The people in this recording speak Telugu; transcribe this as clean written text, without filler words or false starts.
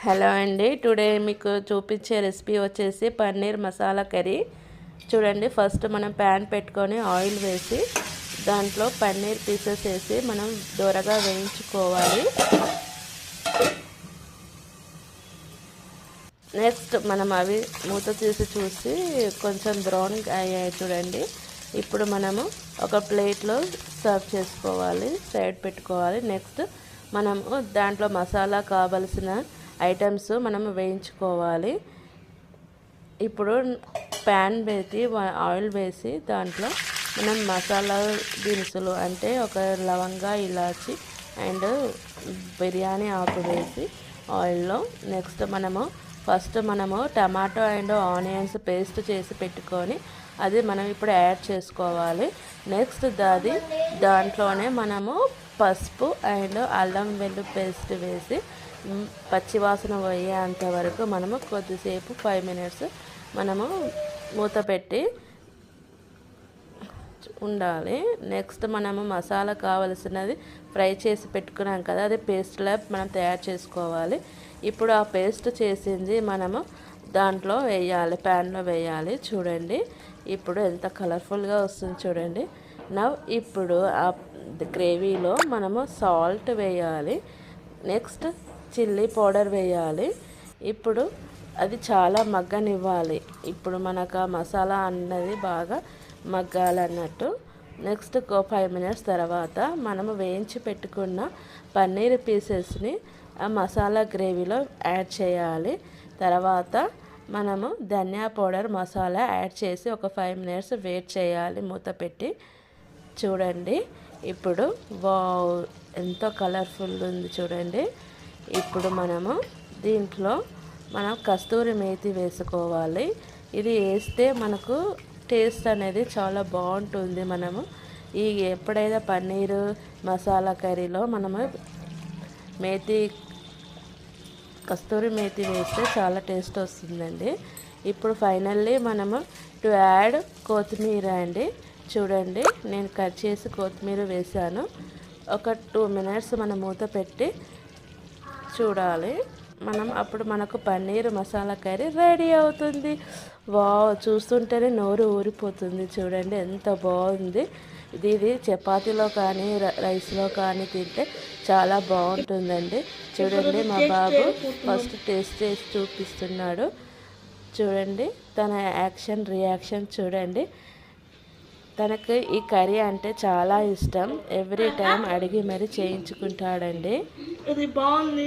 హలో అండి, టుడే మీకు చూపించే రెసిపీ వచ్చేసి పన్నీర్ మసాలా కర్రీ. చూడండి, ఫస్ట్ మనం ప్యాన్ పెట్టుకొని ఆయిల్ వేసి దాంట్లో పన్నీర్ పీసెస్ వేసి మనం దూరగా వేయించుకోవాలి. నెక్స్ట్ మనం అవి మూత తీసి చూసి కొంచెం బ్రౌన్ అయ్యాయి చూడండి. ఇప్పుడు మనము ఒక ప్లేట్లో సర్వ్ చేసుకోవాలి, సైడ్ పెట్టుకోవాలి. నెక్స్ట్ మనము దాంట్లో మసాలా కావలసిన ఐటమ్స్ మనం వేయించుకోవాలి. ఇప్పుడు ప్యాన్ వేసి ఆయిల్ వేసి దాంట్లో మనం మసాలా దినుసులు అంటే ఒక లవంగా, ఇలాచి అండ్ బిర్యానీ ఆకు వేసి ఆయిల్లో నెక్స్ట్ ఫస్ట్ మనము టమాటో అండ్ ఆనియన్స్ పేస్ట్ చేసి పెట్టుకొని అది మనం ఇప్పుడు యాడ్ చేసుకోవాలి. నెక్స్ట్ దాంట్లోనే మనము పసుపు అండ్ అల్లం వెల్లుల్లి పేస్ట్ వేసి పచ్చివాసన పోయేంత వరకు మనము కొద్దిసేపు 5 minutes మనము మూత పెట్టి ఉండాలి. నెక్స్ట్ మనము మసాలా కావలసినది ఫ్రై చేసి పెట్టుకున్నాం కదా, అది పేస్ట్లా మనం తయారు చేసుకోవాలి. ఇప్పుడు ఆ పేస్ట్ చేసింది మనము దాంట్లో వేయాలి, ప్యాన్లో వేయాలి. చూడండి ఇప్పుడు ఎంత కలర్ఫుల్గా వస్తుంది చూడండి. ఇప్పుడు ఆ గ్రేవీలో మనము సాల్ట్ వేయాలి, నెక్స్ట్ చిల్లీ పౌడర్ వేయాలి. ఇప్పుడు అది చాలా మగ్గనివ్వాలి. ఇప్పుడు మనకు ఆ మసాలా అన్నది బాగా మగ్గాలన్నట్టు. నెక్స్ట్ 5 minutes తర్వాత మనము వేయించి పెట్టుకున్న పన్నీర్ పీసెస్ని ఆ మసాలా గ్రేవీలో యాడ్ చేయాలి. తర్వాత మనము ధనియా పౌడర్, మసాలా యాడ్ చేసి ఒక 5 minutes వెయిట్ చేయాలి మూత పెట్టి. చూడండి ఇప్పుడు వావ్ ఎంతో కలర్ఫుల్ ఉంది చూడండి. ఇప్పుడు మనము దీంట్లో కస్తూరి మేతి వేసుకోవాలి. ఇది వేస్తే మనకు టేస్ట్ అనేది చాలా బాగుంటుంది. మనము ఎప్పుడైనా పన్నీరు మసాలా కర్రీలో మనము కస్తూరి మేతి వేస్తే చాలా టేస్ట్ వస్తుందండి. ఇప్పుడు ఫైనల్లీ మనము టు యాడ్ కొత్తిమీర అండి. చూడండి నేను కట్ చేసి కొత్తిమీర వేసాను. ఒక 2 minutes మనం మూత పెట్టి చూడాలి. అప్పుడు మనకు పన్నీర్ మసాలా కర్రీ రెడీ అవుతుంది. వావ్, చూస్తుంటేనే నోరు ఊరిపోతుంది. చూడండి ఎంత బాగుంది. ఇది చపాతీలో కానీ రైస్లో కానీ తింటే చాలా బాగుంటుందండి. చూడండి మా బాబు ఫస్ట్ టేస్ట్ చేసి చూపిస్తున్నాడు. చూడండి తన రియాక్షన్ చూడండి. తనకు ఈ కర్రీ అంటే చాలా ఇష్టం. ఎవ్రీ టైం అడిగి మరీ చేయించుకుంటాడండి. ఇది బాగుంది.